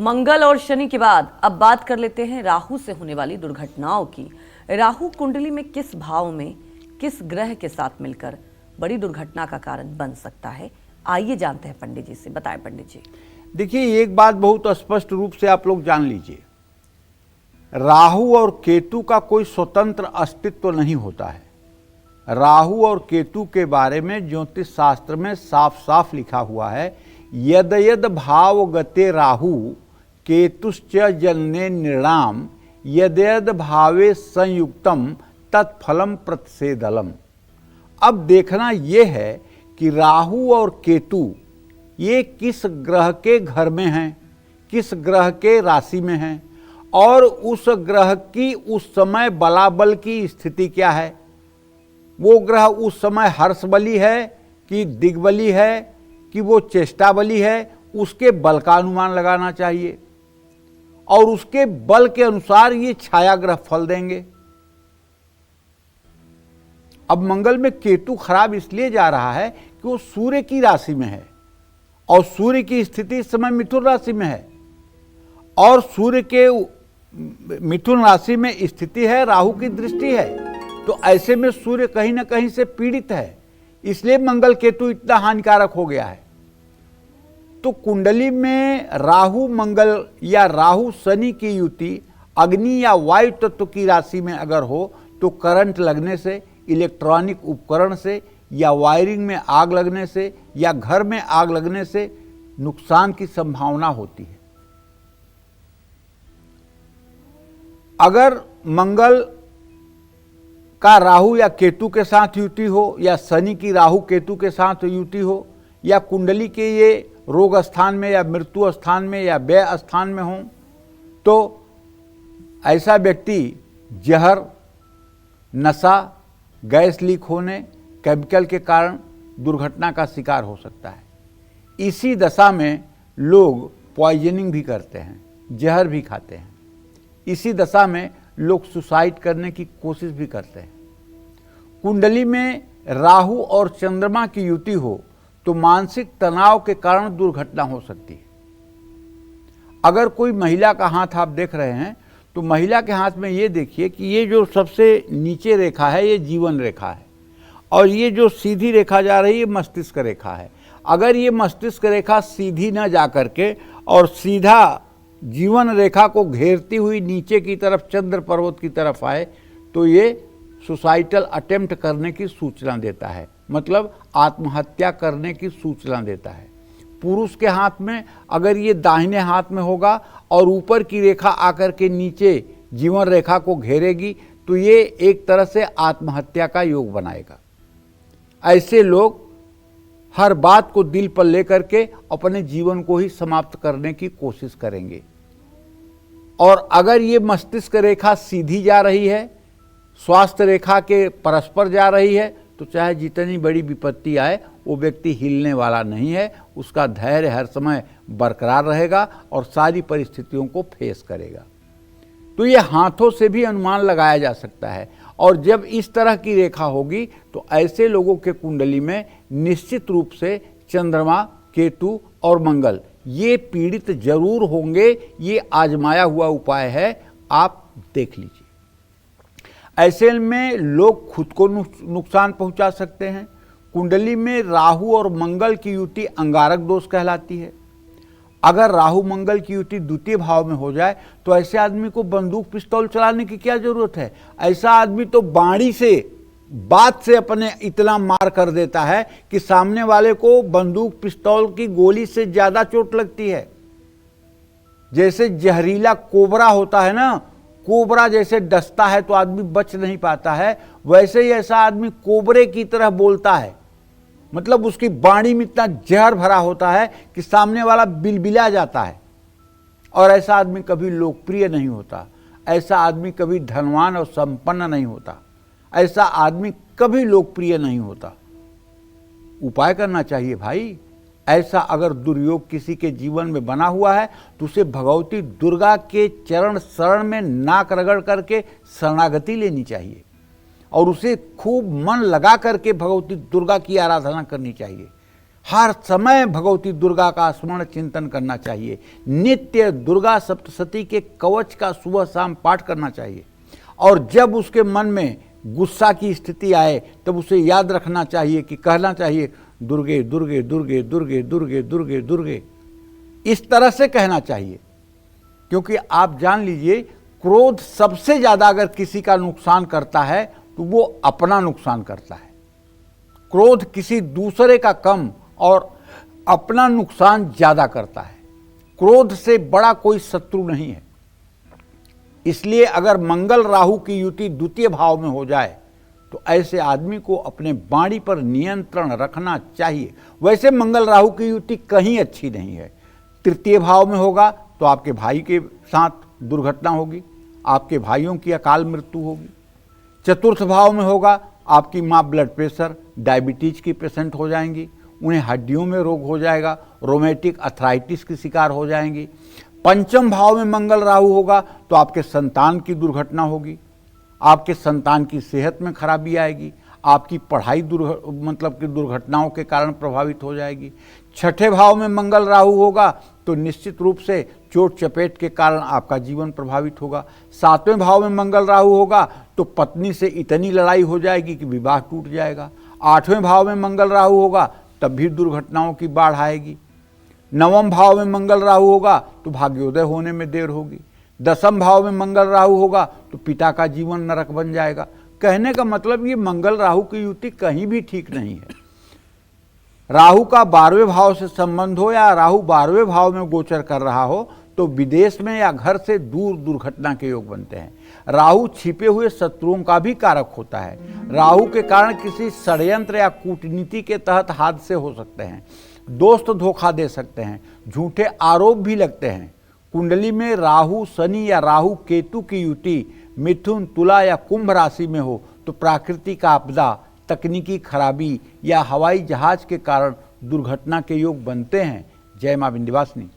मंगल और शनि के बाद अब बात कर लेते हैं राहु से होने वाली दुर्घटनाओं की। राहु कुंडली में किस भाव में किस ग्रह के साथ मिलकर बड़ी दुर्घटना का कारण बन सकता है, आइए जानते हैं पंडित जी से। बताएं पंडित जी। देखिए, एक बात बहुत स्पष्ट रूप से आप लोग जान लीजिए, राहु और केतु का कोई स्वतंत्र अस्तित्व नहीं होता है। राहु और केतु के बारे में ज्योतिष शास्त्र में साफ साफ लिखा हुआ है, यद यद भाव गते राहु केतुश्च जन्ने नृणाम यद यद भावे संयुक्तम तत्फलम प्रतिषेधलम। अब देखना यह है कि राहु और केतु ये किस ग्रह के घर में हैं, किस ग्रह के राशि में हैं, और उस ग्रह की उस समय बलाबल की स्थिति क्या है। वो ग्रह उस समय हर्ष बली है कि दिग्बली है कि वो चेष्टा बली है, उसके बल का अनुमान लगाना चाहिए और उसके बल के अनुसार ये छाया ग्रह फल देंगे। अब मंगल में केतु खराब इसलिए जा रहा है कि वो सूर्य की राशि में है और सूर्य की स्थिति इस समय मिथुन राशि में है और सूर्य के मिथुन राशि में स्थिति है, राहु की दृष्टि है, तो ऐसे में सूर्य कहीं ना कहीं से पीड़ित है, इसलिए मंगल केतु इतना हानिकारक हो गया है। तो कुंडली में राहु मंगल या राहु शनि की युति अग्नि या वायु तत्व की राशि में अगर हो तो करंट लगने से, इलेक्ट्रॉनिक उपकरण से या वायरिंग में आग लगने से या घर में आग लगने से नुकसान की संभावना होती है। अगर मंगल का राहु या केतु के साथ युति हो या शनि की राहु केतु के साथ युति हो या कुंडली के ये रोग स्थान में या मृत्यु स्थान में या व्यय स्थान में हो, तो ऐसा व्यक्ति जहर, नशा, गैस लीक होने, केमिकल के कारण दुर्घटना का शिकार हो सकता है। इसी दशा में लोग पॉइजनिंग भी करते हैं, जहर भी खाते हैं। इसी दशा में लोग सुसाइड करने की कोशिश भी करते हैं। कुंडली में राहु और चंद्रमा की युति हो तो मानसिक तनाव के कारण दुर्घटना हो सकती है। अगर कोई महिला का हाथ आप देख रहे हैं तो महिला के हाथ में ये देखिए कि ये जो सबसे नीचे रेखा है ये जीवन रेखा है और ये जो सीधी रेखा जा रही है मस्तिष्क रेखा है। अगर ये मस्तिष्क रेखा सीधी न जा करके और सीधा जीवन रेखा को घेरती हुई नीचे की तरफ चंद्र पर्वत की तरफ आए तो ये सुसाइडल अटेम्प्ट करने की सूचना देता है, मतलब आत्महत्या करने की सूचना देता है। पुरुष के हाथ में अगर ये दाहिने हाथ में होगा और ऊपर की रेखा आकर के नीचे जीवन रेखा को घेरेगी तो ये एक तरह से आत्महत्या का योग बनाएगा। ऐसे लोग हर बात को दिल पर लेकर के अपने जीवन को ही समाप्त करने की कोशिश करेंगे। और अगर ये मस्तिष्क रेखा सीधी जा रही है, स्वास्थ्य रेखा के परस्पर जा रही है, तो चाहे जितनी बड़ी विपत्ति आए वो व्यक्ति हिलने वाला नहीं है, उसका धैर्य हर समय बरकरार रहेगा और सारी परिस्थितियों को फेस करेगा। तो ये हाथों से भी अनुमान लगाया जा सकता है और जब इस तरह की रेखा होगी तो ऐसे लोगों के कुंडली में निश्चित रूप से चंद्रमा, केतु और मंगल ये पीड़ित जरूर होंगे। ये आजमाया हुआ उपाय है, आप देख लीजिए। ऐसे में लोग खुद को नुकसान पहुंचा सकते हैं। कुंडली में राहु और मंगल की युति अंगारक दोष कहलाती है। अगर राहु मंगल की युति द्वितीय भाव में हो जाए तो ऐसे आदमी को बंदूक पिस्तौल चलाने की क्या जरूरत है। ऐसा आदमी तो बाणी से, बात से अपने इतना मार कर देता है कि सामने वाले को बंदूक पिस्तौल की गोली से ज्यादा चोट लगती है। जैसे जहरीला कोबरा होता है ना, कोबरा जैसे डसता है तो आदमी बच नहीं पाता है, वैसे ही ऐसा आदमी कोबरे की तरह बोलता है, मतलब उसकी बाणी में इतना जहर भरा होता है कि सामने वाला बिलबिला जाता है। और ऐसा आदमी कभी लोकप्रिय नहीं होता, ऐसा आदमी कभी धनवान और संपन्न नहीं होता, ऐसा आदमी कभी लोकप्रिय नहीं होता। उपाय करना चाहिए भाई। ऐसा अगर दुर्योग किसी के जीवन में बना हुआ है तो उसे भगवती दुर्गा के चरण शरण में नाक रगड़ करके शरणागति लेनी चाहिए और उसे खूब मन लगा करके भगवती दुर्गा की आराधना करनी चाहिए। हर समय भगवती दुर्गा का स्मरण चिंतन करना चाहिए। नित्य दुर्गा सप्तशती के कवच का सुबह शाम पाठ करना चाहिए। और जब उसके मन में गुस्सा की स्थिति आए तब उसे याद रखना चाहिए कि कहना चाहिए दुर्गे दुर्गे दुर्गे दुर्गे दुर्गे दुर्गे दुर्गे, इस तरह से कहना चाहिए। क्योंकि आप जान लीजिए, क्रोध सबसे ज्यादा अगर किसी का नुकसान करता है तो वो अपना नुकसान करता है। क्रोध किसी दूसरे का कम और अपना नुकसान ज्यादा करता है। क्रोध से बड़ा कोई शत्रु नहीं है। इसलिए अगर मंगल राहु की युति द्वितीय भाव में हो जाए तो ऐसे आदमी को अपने वाणी पर नियंत्रण रखना चाहिए। वैसे मंगल राहु की युति कहीं अच्छी नहीं है। तृतीय भाव में होगा तो आपके भाई के साथ दुर्घटना होगी, आपके भाइयों की अकाल मृत्यु होगी। चतुर्थ भाव में होगा, आपकी माँ ब्लड प्रेशर डायबिटीज की पेशेंट हो जाएंगी, उन्हें हड्डियों में रोग हो जाएगा, रोमेटिक अर्थराइटिस की शिकार हो जाएंगी। पंचम भाव में मंगल राहु होगा तो आपके संतान की दुर्घटना होगी, आपके संतान की सेहत में खराबी आएगी, आपकी पढ़ाई मतलब कि दुर्घटनाओं के कारण प्रभावित हो जाएगी। छठे भाव में मंगल राहु होगा तो निश्चित रूप से चोट चपेट के कारण आपका जीवन प्रभावित होगा। सातवें भाव में मंगल राहु होगा तो पत्नी से इतनी लड़ाई हो जाएगी कि विवाह टूट जाएगा। आठवें भाव में मंगल राहु होगा तब भी दुर्घटनाओं की बाढ़ आएगी। नवम भाव में मंगल राहु होगा तो भाग्योदय होने में देर होगी। दसम भाव में मंगल राहु होगा तो पिता का जीवन नरक बन जाएगा। कहने का मतलब ये मंगल राहु की युति कहीं भी ठीक नहीं है। राहु का 12वें भाव से संबंध हो या राहु 12वें भाव में गोचर कर रहा हो तो विदेश में या घर से दूर दुर्घटना के योग बनते हैं। राहु छिपे हुए शत्रुओं का भी कारक होता है। राहु के कारण किसी षड्यंत्र या कूटनीति के तहत हादसे हो सकते हैं, दोस्त धोखा दे सकते हैं, झूठे आरोप भी लगते हैं। कुंडली में राहु शनि या राहु केतु की युति मिथुन तुला या कुंभ राशि में हो तो प्राकृतिक आपदा, तकनीकी खराबी या हवाई जहाज के कारण दुर्घटना के योग बनते हैं। जय मां विंध्यवासिनी।